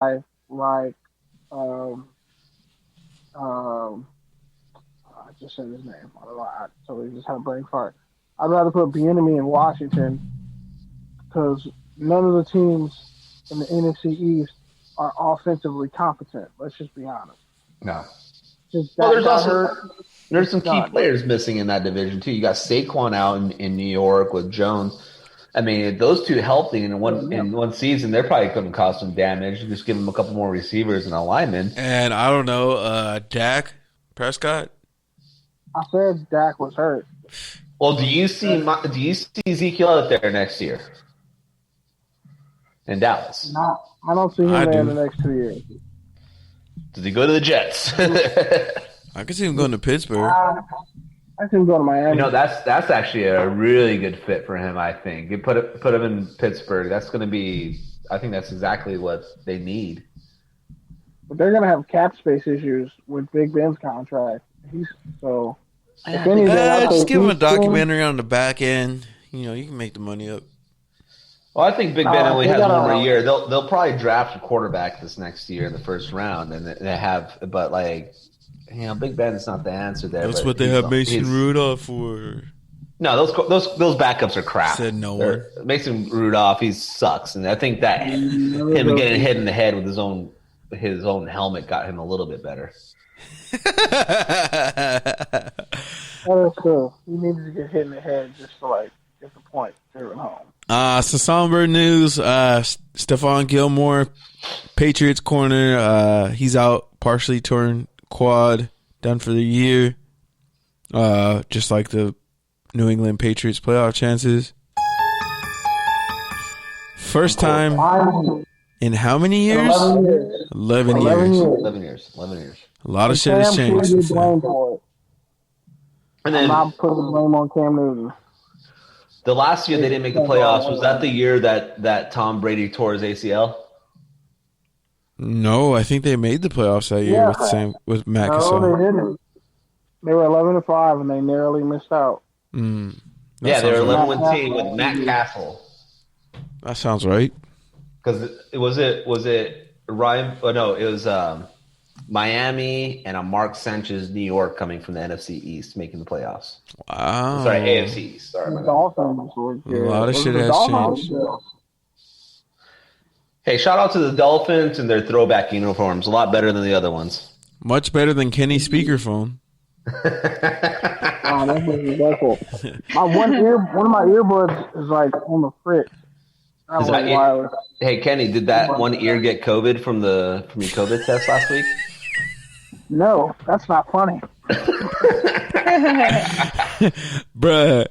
like um I just said his name. I don't know. I totally just had a brain fart. I'd rather put Bieniemy in Washington because none of the teams in the NFC East are offensively competent. Let's just be honest. No. Just Well, that got hurt. there's some key done. players missing in that division too. You got Saquon out in New York with Jones. I mean, those two healthy in one season, they're probably going to cause some damage. Just give them a couple more receivers and a lineman. And I don't know, Dak Prescott. I said Dak was hurt. Well, do you see Ezekiel out there next year in Dallas? No, I don't see him there in the next 2 years. Does he go to the Jets? I could see him going to Pittsburgh. I can go to Miami. You know, that's actually a really good fit for him, I think. You put him in Pittsburgh. That's going to be – I think that's exactly what they need. But they're going to have cap space issues with Big Ben's contract. Just give him a documentary on the back end. You know, you can make the money up. Well, I think Big Ben only has one more year. They'll probably draft a quarterback this next year in the first round, and they have – but, like – you know, Big Ben's not the answer there. That's what they have Mason Rudolph for. No, those backups are crap. Said no one. Mason Rudolph, he sucks, and I think that him getting hit in the head with his own helmet got him a little bit better. That is true. He needed to get hit in the head just to get the point driven home. So somber news. Stephon Gilmore, Patriots corner. He's out, partially torn quad, done for the year. Just like the New England Patriots playoff chances. First time in how many years? 11 years. A lot of shit has changed. And then I'm not putting the blame on Cam Newton. The last year they didn't make the playoffs. Was that the year that Tom Brady tore his ACL? No, I think they made the playoffs that year with Matt Cassell. No, they didn't. They were 11-5, and they narrowly missed out. They were 11-win team with Matt Cassell. That sounds right. Because was it Ryan? Oh no, it was Miami and a Mark Sanchez New York coming from the NFC East making the playoffs. Wow. Sorry, AFC East. Sorry, the Dolphins were good. A lot of shit has changed. Hey, shout out to the Dolphins and their throwback uniforms. A lot better than the other ones. Much better than Kenny's speakerphone. Oh, that was dreadful. One of my earbuds is on the fritz. Hey, Kenny, did that one ear get COVID from your COVID test last week? No, that's not funny. Bruh.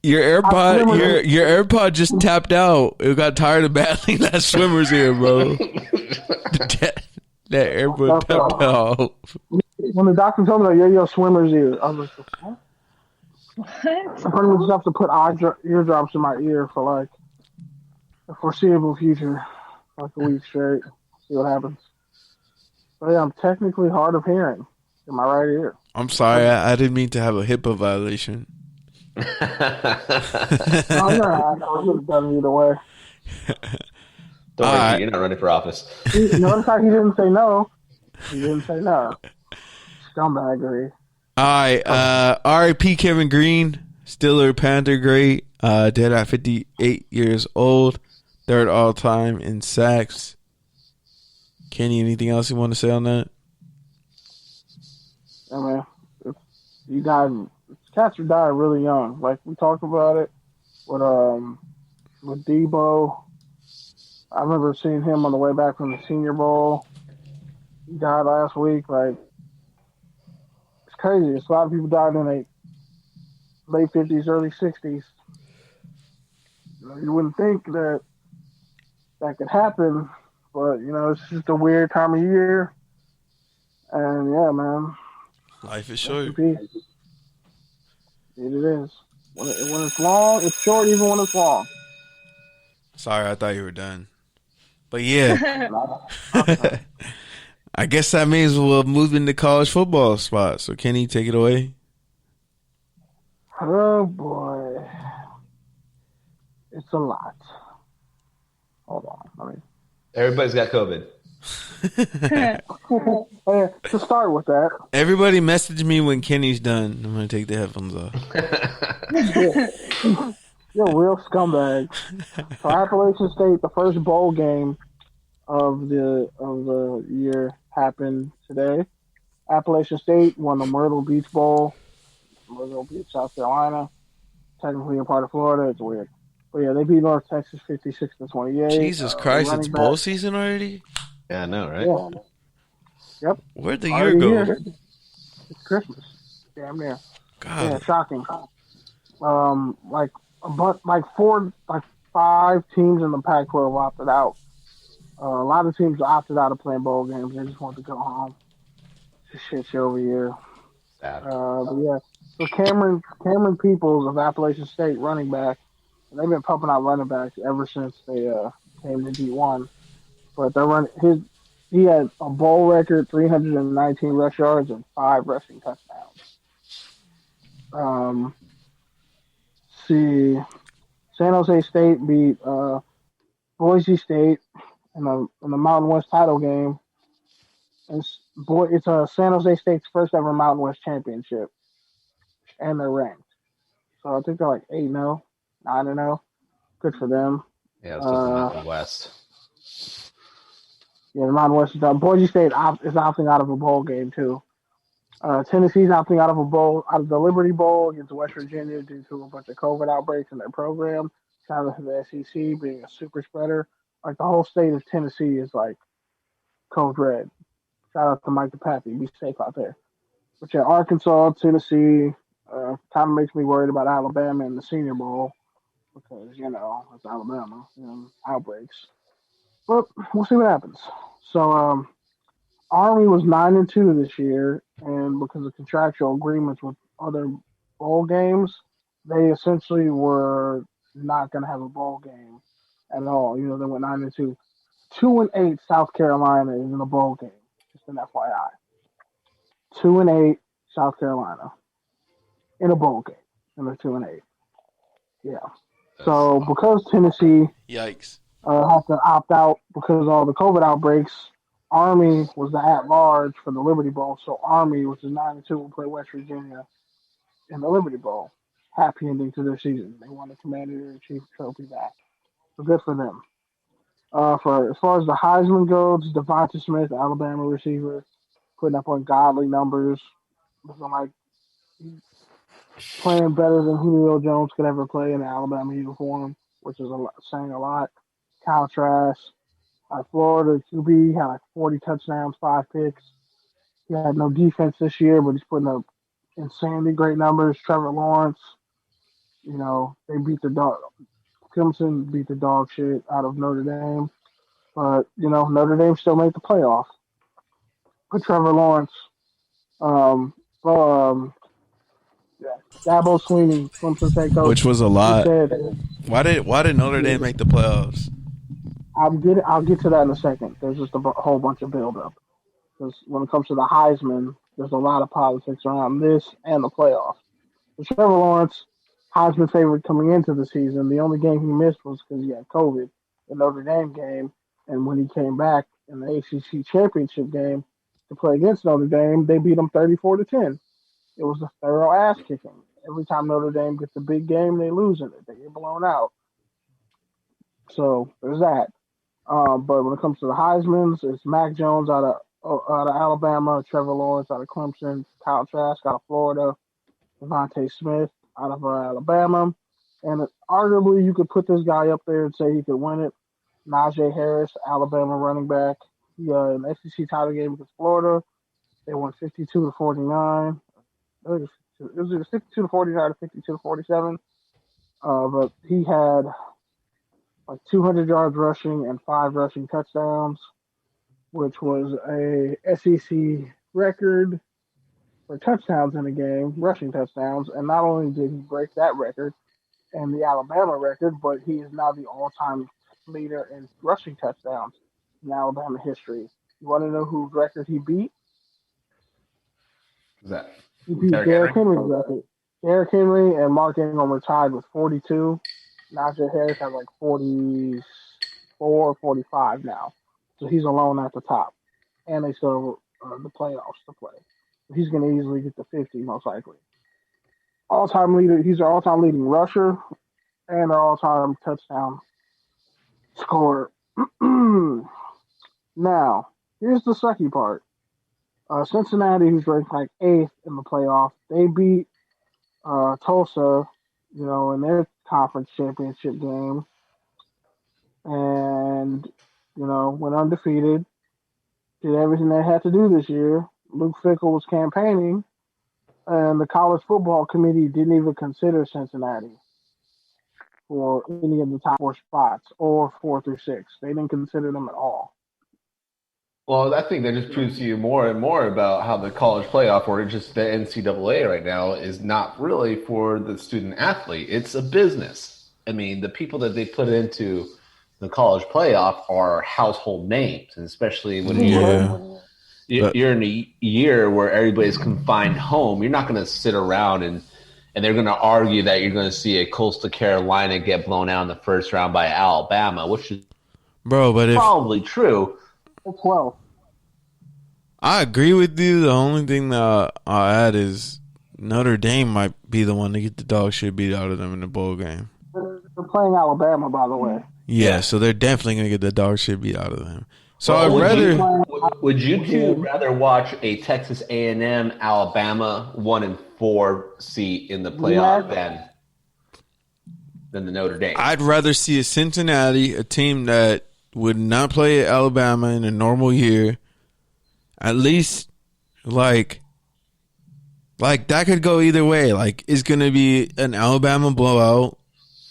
Your AirPod just tapped out. It got tired of battling that swimmer's ear, bro. that AirPod tapped out. When the doctor told me, your swimmer's ear, I was like, what? I pretty much have to put eardrops in my ear for the foreseeable future, a week straight. See what happens. But yeah, I'm technically hard of hearing in my right ear. I'm sorry, I didn't mean to have a HIPAA violation. I would have done either way. Don't worry, you're not running for office. Notice how he didn't say no. He didn't say no. Scumbaggery. All right. R.I.P. Kevin Greene, Steeler Panther great. Dead at 58 years old. Third all time in sacks. Kenny, anything else you want to say on that? I mean, you died. Cats are dying really young. We talked about it with Debo. I remember seeing him on the way back from the Senior Bowl. He died last week. It's crazy. A lot of people died in their late 50s, early 60s. You wouldn't think that could happen, but it's just a weird time of year. And yeah, man, life is short. It is. When it's long, it's short even when it's long. Sorry, I thought you were done. But yeah. I guess that means we'll move into college football spot. So Kenny, take it away. Oh boy. It's a lot. Hold on. Everybody's got COVID. To start with that. Everybody message me when Kenny's done. I'm gonna take the headphones off. You're a real scumbag. So Appalachian State, the first bowl game of the year happened today. Appalachian State won the Myrtle Beach Bowl, Myrtle Beach, South Carolina. Technically a part of Florida. It's weird. But yeah, they beat North Texas 56-28. Jesus Christ, it's bowl season already? Yeah, I know, right? Yeah. Yep. Where'd the year go? It's Christmas. Damn near. God. Yeah, shocking. Five teams in the Pac-12 opted out. A lot of teams opted out of playing bowl games. They just want to go home. It's a shit show every year. Sad. But yeah. So Camerun Peoples of Appalachian State, running back, and they've been pumping out running backs ever since they came to D1. But he had a bowl record, 319 rush yards and 5 rushing touchdowns. San Jose State beat Boise State in the Mountain West title game. It's San Jose State's first ever Mountain West championship, and they're ranked. So I think they're like 8-0, 9-0. Good for them. Yeah, it's just the Mountain West. Yeah, the Mountain West is done. Boise State is opting out of a bowl game too. Tennessee's opting out of the Liberty Bowl against West Virginia due to a bunch of COVID outbreaks in their program. Shout out to the SEC being a super spreader. Like the whole state of Tennessee is like code red. Shout out to Mike DePappy. Be safe out there. But yeah, Arkansas, Tennessee, kind of makes me worried about Alabama in the Senior Bowl because, it's Alabama, outbreaks. But we'll see what happens. So, Army was 9-2 this year, and because of contractual agreements with other bowl games, they essentially were not going to have a bowl game at all. They went 9-2. 2-8 South Carolina is in a bowl game. Just an FYI. 2-8 South Carolina in a bowl game, and they're 2-8. Yeah. So because Tennessee, yikes, had to opt out because of all the COVID outbreaks, Army was the at-large for the Liberty Bowl. So Army, which is 9-2, will play West Virginia in the Liberty Bowl. Happy ending to their season. They won the Commander-in-Chief trophy back. So good for them. As far as the Heisman goes, Devonta Smith, Alabama receiver, putting up ungodly numbers. Looking like he's playing better than Julio Jones could ever play in an Alabama uniform, which is saying a lot. Kyle Trask, Florida QB, had like 40 touchdowns, 5 picks. He had no defense this year, but he's putting up insanely great numbers. Trevor Lawrence, they beat the dog. Clemson beat the dog shit out of Notre Dame. But, Notre Dame still made the playoff. But Trevor Lawrence, Dabo Swinney, Clemson's head coach. Which was a lot. Why did Notre Dame make the playoffs? I'll get to that in a second. There's just a whole bunch of buildup. Because when it comes to the Heisman, there's a lot of politics around this and the playoffs. But Trevor Lawrence, Heisman favorite coming into the season. The only game he missed was because he had COVID, the Notre Dame game. And when he came back in the ACC championship game to play against Notre Dame, they beat him 34-10. It was a thorough ass kicking. Every time Notre Dame gets a big game, they lose in it. They get blown out. So there's that. But when it comes to the Heismans, it's Mac Jones out of Alabama, Trevor Lawrence out of Clemson, Kyle Trask out of Florida, Devontae Smith out of Alabama. And arguably, you could put this guy up there and say he could win it. Najee Harris, Alabama running back. He in the SEC title game against Florida, they won 52-49. It was either 52-49 or 52-47. But he had like 200 yards rushing and 5 rushing touchdowns, which was a SEC record for touchdowns in a game, rushing touchdowns. And not only did he break that record and the Alabama record, but he is now the all-time leader in rushing touchdowns in Alabama history. You want to know whose record he beat? Who's that? He beat Derrick Henry's record. Derrick Henry and Mark Ingram were tied with 42. Najee Harris has like 44, 45 now. So he's alone at the top. and they still have the playoffs to play. He's going to easily get to 50, most likely. All-time leader. He's our all-time leading rusher and our all-time touchdown scorer. Now, here's the sucky part. Cincinnati, who's ranked like 8th in the playoff, they beat Tulsa, in their conference championship game, and went undefeated. Did everything they had to do this year. Luke Fickell was campaigning, and the college football committee didn't even consider Cincinnati for any of the top 4 spots or 4 through 6. They didn't consider them at all. Well, I think that just proves to you more and more about how the college playoff, or just the NCAA right now, is not really for the student athlete. It's a business. I mean, the people that they put into the college playoff are household names, and especially when you're in a year where everybody's confined home, you're not going to sit around and they're going to argue that you're going to see a Coastal Carolina get blown out in the first round by Alabama, which is probably true. 12. I agree with you. The only thing that I'll add is Notre Dame might be the one to get the dog shit beat out of them in the bowl game. They're playing Alabama, by the way. Yeah, so they're definitely going to get the dog shit beat out of them. So would you two rather watch a Texas A&M Alabama 1-4 seat in the playoff than the Notre Dame? I'd rather see a Cincinnati, a team that would not play at Alabama in a normal year. At least, like that could go either way. Like, it's going to be an Alabama blowout.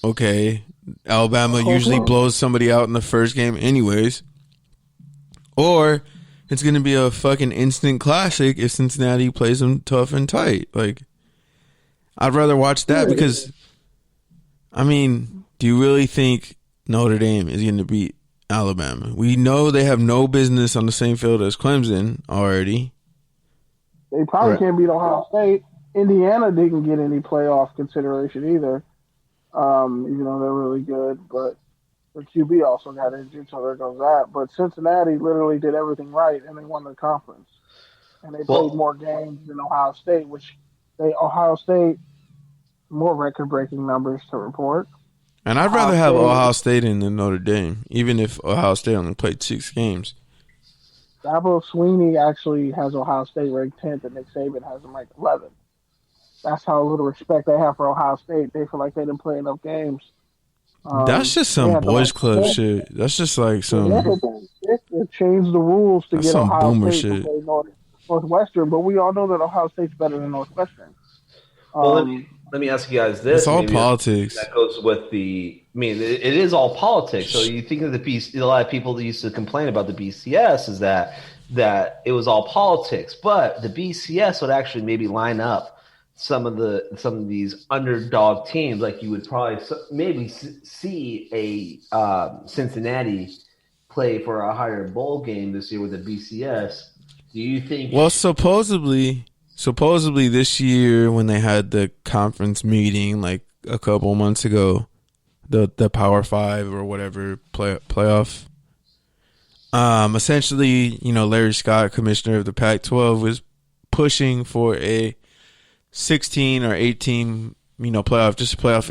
Okay. Alabama usually blows somebody out in the first game anyways. Or it's going to be a fucking instant classic if Cincinnati plays them tough and tight. Like, I'd rather watch that because, I mean, do you really think Notre Dame is going to beat Alabama? We know they have no business on the same field as Clemson already. They probably can't beat Ohio State. Indiana didn't get any playoff consideration either, even though they're really good. But their QB also got injured, so there goes that. But Cincinnati literally did everything right, and they won the conference. And they played more games than Ohio State, Ohio State, more record-breaking numbers to report. And I'd rather have Ohio State in than Notre Dame, even if Ohio State only played 6 games. Dabo Swinney actually has Ohio State ranked 10th, and Nick Saban has them ranked 11th. That's how little respect they have for Ohio State. They feel like they didn't play enough games. That's just some boys club shit. That's just like some. They changed the rules to get Ohio State to play Northwestern, but we all know that Ohio State's better than Northwestern. Well, let me ask you guys this. It's all politics. That goes with the. I mean, it is all politics. So you think of a lot of people that used to complain about the BCS is that it was all politics, but the BCS would actually maybe line up some of these underdog teams, like you would probably maybe see a Cincinnati play for a higher bowl game this year with the BCS. Do you think? Well, supposedly this year when they had the conference meeting like a couple months ago, the Power 5 or whatever playoff. Essentially, Larry Scott, commissioner of the Pac-12, was pushing for a 16 or 18, playoff, just a playoff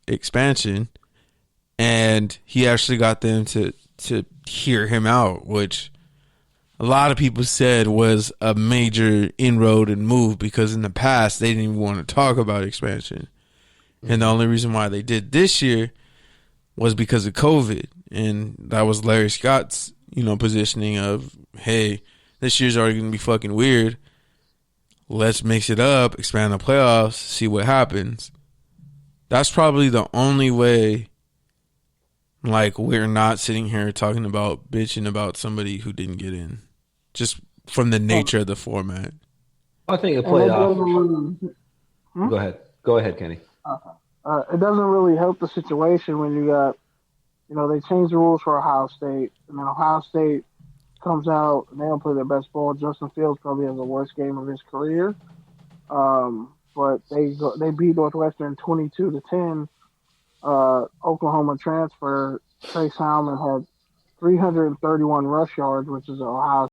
expansion, and he actually got them to hear him out, which a lot of people said was a major inroad and move because in the past they didn't even want to talk about expansion, and the only reason why they did this year was because of COVID, and that was Larry Scott's positioning of, hey, this year's already gonna be fucking weird. Let's mix it up, expand the playoffs, see what happens. That's probably the only way, like, we're not sitting here talking about bitching about somebody who didn't get in. Just from the nature of the format. I think a playoff. Go ahead, Kenny. It doesn't really help the situation when you got, they changed the rules for Ohio State, and then Ohio State comes out and they don't play their best ball. Justin Fields probably has the worst game of his career. But they beat Northwestern 22-10. Oklahoma transfer Trey Salmon had 331 rush yards, which is Ohio